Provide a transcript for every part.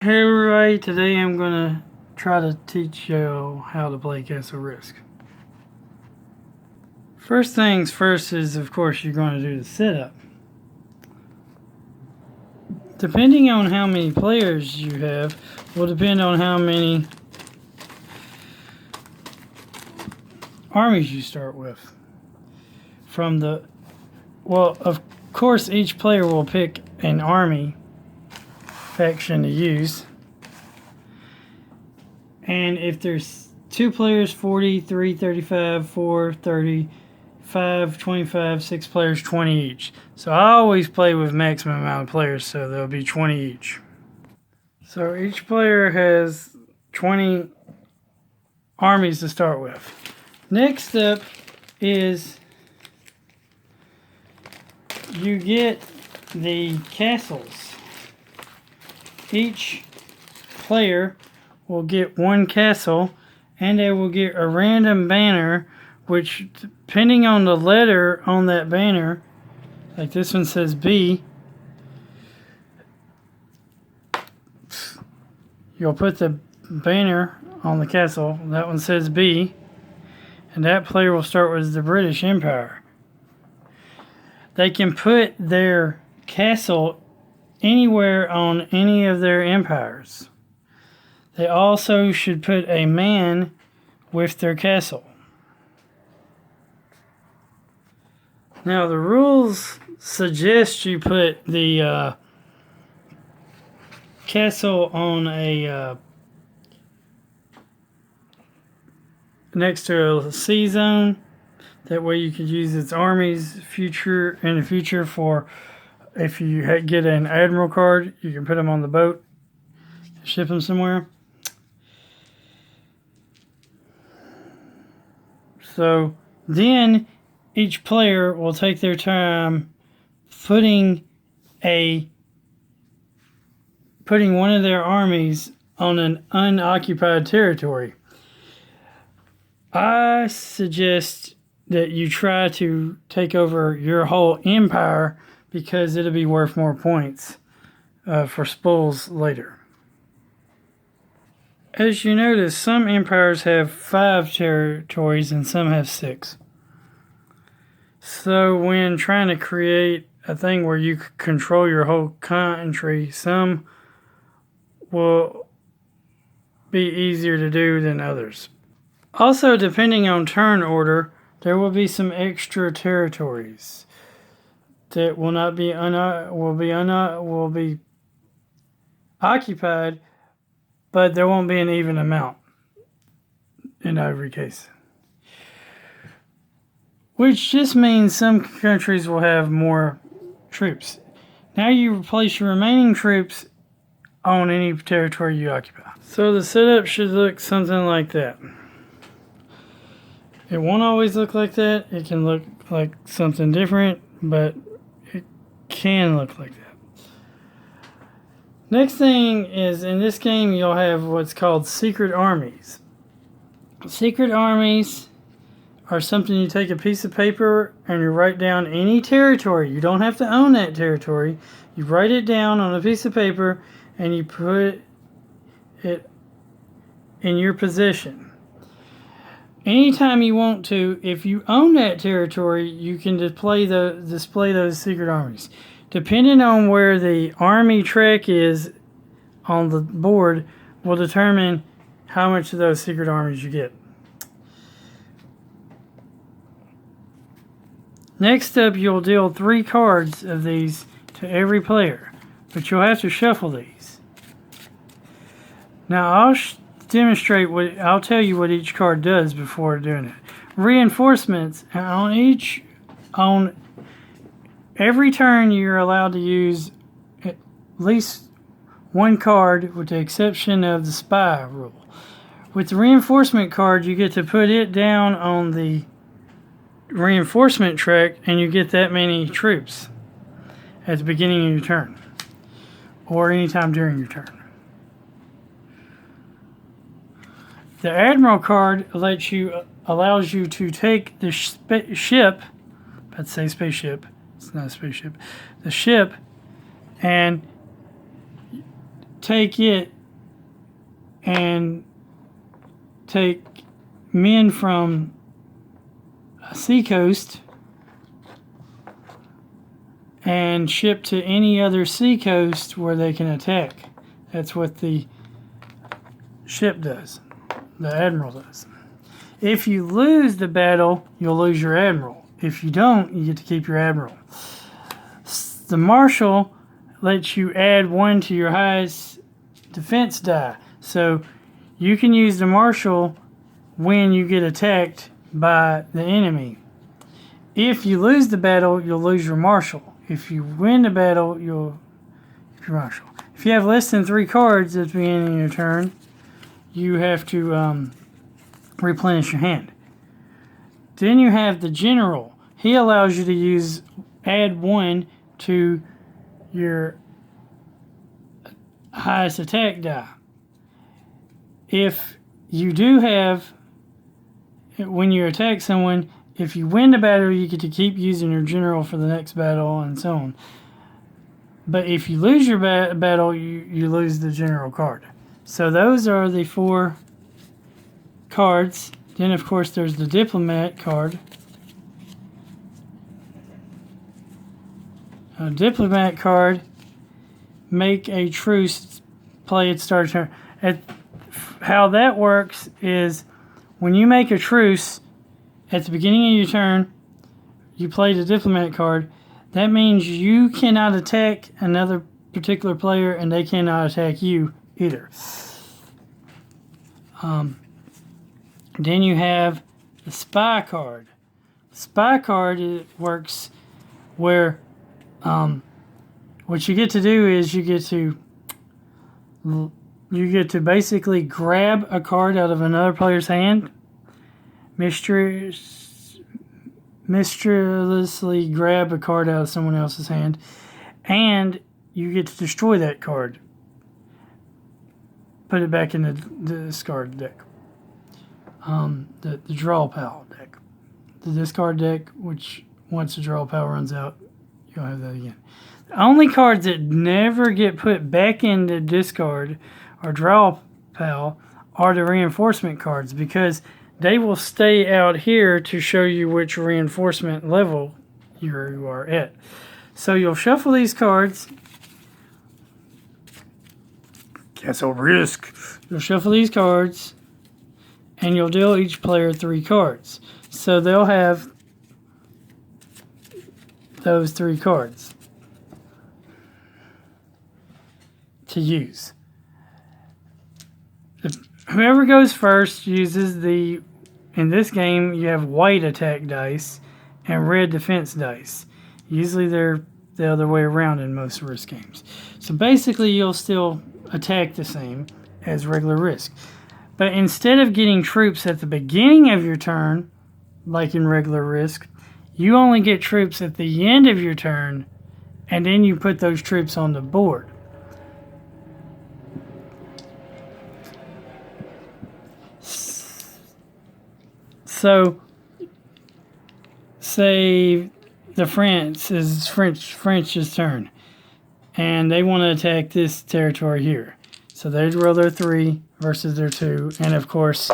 Hey everybody, today I'm going to try to teach you how to play Castle Risk. First things first is, of course, you're going to do the setup. Depending on how many players you have, will depend on how many armies you start with. Of course, each player will pick an army faction to use. And if there's 2 players, 40, 3, 35, 4, 30, 5, 25, 6 players, 20 each. So I always play with maximum amount of players, so there'll be 20 each. So each player has 20 armies to start with. Next up is you get the castles. Each player will get 1 castle, and they will get a random banner, which, depending on the letter on that banner, like this one says B, you'll put the banner on the castle. That one says B, and that player will start with the British Empire. They can put their castle anywhere on any of their empires. They also should put a man with their castle. Now the rules suggest you put the castle on a next to a sea zone. That way you could use its armies in the future for if you get an admiral card, you can put them on the boat, ship them somewhere. So then each player will take their time putting one of their armies on an unoccupied territory. I suggest that you try to take over your whole empire because it'll be worth more points for spoils later. As you notice, some empires have 5 territories and some have 6. So when trying to create a thing where you control your whole country, some will be easier to do than others. Also, depending on turn order, there will be some extra territories that will be occupied, but there won't be an even amount in every case. Which just means some countries will have more troops. Now you place your remaining troops on any territory you occupy. So the setup should look something like that. It won't always look like that. It can look like something different, but it can look like that. Next thing is, in this game, you'll have what's called secret armies. Secret armies are something you take a piece of paper and you write down any territory. You don't have to own that territory. You write it down on a piece of paper and you put it in your possession. Anytime you want to, if you own that territory, you can display those secret armies. Depending on where the army track is on the board will determine how much of those secret armies you get. Next up, you'll deal 3 cards of these to every player, but you'll have to shuffle these. Now I'll tell you what each card does before doing it. Reinforcements, on every turn you're allowed to use at least 1 card with the exception of the spy rule. With the reinforcement card, you get to put it down on the reinforcement track and you get that many troops at the beginning of your turn or anytime during your turn. The Admiral card allows you to take the ship, let's say spaceship, it's not a spaceship, the ship, and take it and take men from a seacoast and ship to any other seacoast where they can attack. That's what the ship does, the admiral does. If you lose the battle, you'll lose your admiral. If you don't, you get to keep your admiral. The marshal lets you add 1 to your highest defense die. So you can use the marshal when you get attacked by the enemy. If you lose the battle, you'll lose your marshal. If you win the battle, you'll keep your marshal. If you have less than 3 cards at the beginning of your turn, you have to replenish your hand. Then you have the general. He allows you to add 1 to your highest attack die. If you do have, when you attack someone, if you win the battle, you get to keep using your general for the next battle and so on. But if you lose your battle, you lose the general card. So those are the 4 cards. Then, of course, there's the diplomat card. A diplomat card, make a truce, play at start of turn. How that works is when you make a truce at the beginning of your turn, you play the diplomat card. That means you cannot attack another particular player and they cannot attack you either. Then you have the spy card. The spy card, it works where what you get to do is you get to basically grab a card out of another player's hand, mysteriously grab a card out of someone else's hand, and you get to destroy that card. Put it back in the discard deck. The draw pile deck. The discard deck, which once the draw pile runs out, you'll have that again. The only cards that never get put back in the discard or draw pile are the reinforcement cards, because they will stay out here to show you which reinforcement level you are at. So you'll shuffle these cards. Castle risk. You'll shuffle these cards, and you'll deal each player 3 cards. So they'll have those 3 cards to use. Whoever goes first uses in this game, you have white attack dice and red defense dice. Usually they're the other way around in most Risk games. So basically you'll still attack the same as regular Risk. But instead of getting troops at the beginning of your turn, like in regular Risk, you only get troops at the end of your turn, and then you put those troops on the board. So, say the French's turn, and they want to attack this territory here. So they'd roll their 3 versus their 2, and of course,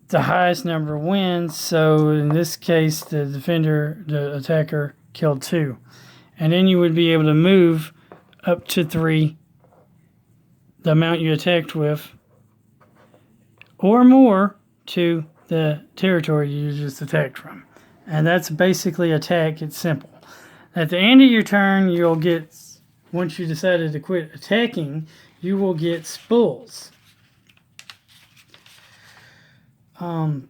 the highest number wins. So in this case, the attacker killed 2, and then you would be able to move up to 3, the amount you attacked with, or more, to the territory you just attacked from. And that's basically attack. It's simple. At the end of your turn, you'll get, once you decided to quit attacking, you will get spools. Now,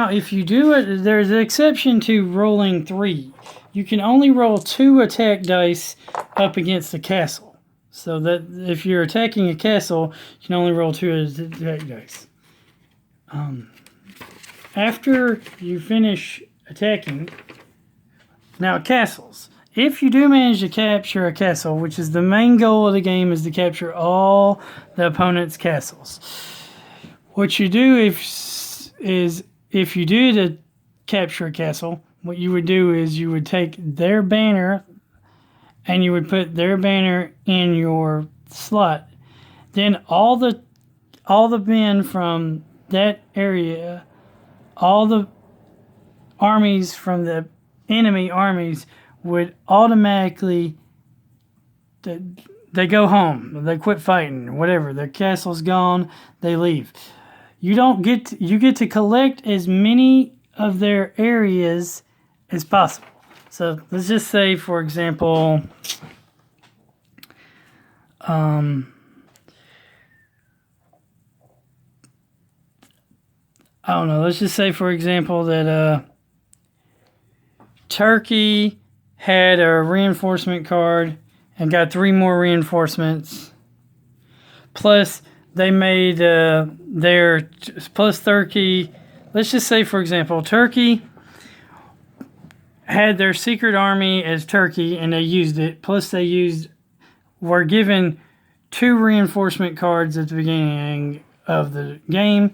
if you do it, there's an exception to rolling 3. You can only roll 2 attack dice up against a castle. So that if you're attacking a castle, you can only roll 2 attack dice. After you finish attacking, now castles. If you do manage to capture a castle, which is the main goal of the game, is to capture all the opponent's castles. What you do is if you do to capture a castle, what you would do is you would take their banner and you would put their banner in your slot. Then all the men from that area, all the armies from the enemy armies would automatically, they go home. They quit fighting, whatever. Their castle's gone. They leave. You get to collect as many of their areas as possible. So let's just say, for example, I don't know. Let's just say, for example, that Turkey had a reinforcement card and got 3 more reinforcements. Plus, they made plus Turkey. Let's just say, for example, Turkey had their secret army as Turkey, and they used it. Plus, were given 2 reinforcement cards at the beginning of the game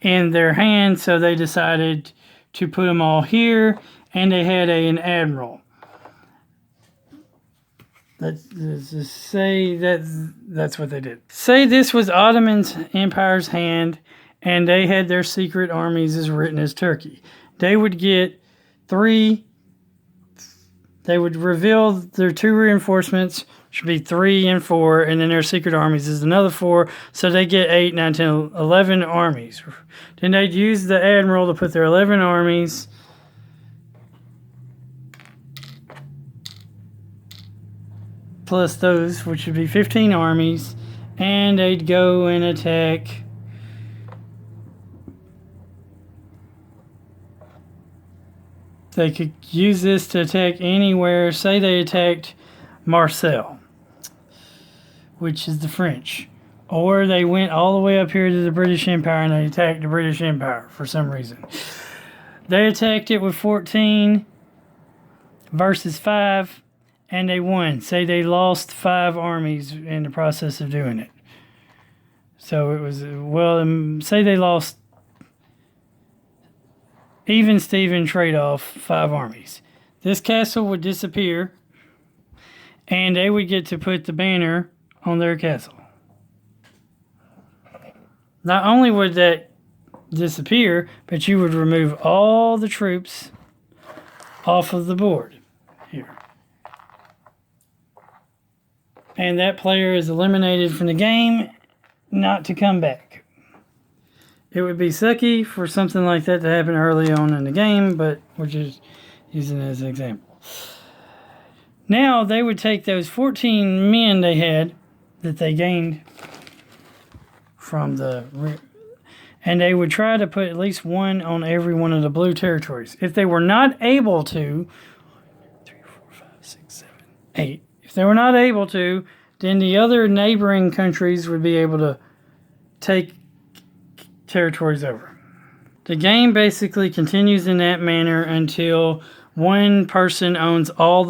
in their hand, so they decided to put them all here, and they had an admiral. Let's just say that's what they did. Say this was Ottoman Empire's hand, and they had their secret armies as written as Turkey. They would get 3. They would reveal their 2 reinforcements, should be 3 and 4, and then their secret armies is another 4, so they get 8, 9, 10, 11 armies. Then they'd use the admiral to put their 11 armies plus those, which would be 15 armies, and they'd go and attack they could use this to attack anywhere. Say they attacked Marseille, which is the French, or they went all the way up here to the British Empire and they attacked the British Empire for some reason. They attacked it with 14 versus 5, and they won. Say they lost 5 armies in the process of doing it. So it was, say they lost even Steven trade-off 5 armies. This castle would disappear, and they would get to put the banner on their castle. Not only would that disappear, but you would remove all the troops off of the board here. And that player is eliminated from the game, not to come back. It would be sucky for something like that to happen early on in the game, but we're just using it as an example. Now they would take those 14 men they had that they gained from and they would try to put at least 1 on every one of the blue territories. If they were not able to, 3, 4, 5, 6, 7, 8. If they were not able to, then the other neighboring countries would be able to take territories over. The game basically continues in that manner until one person owns all the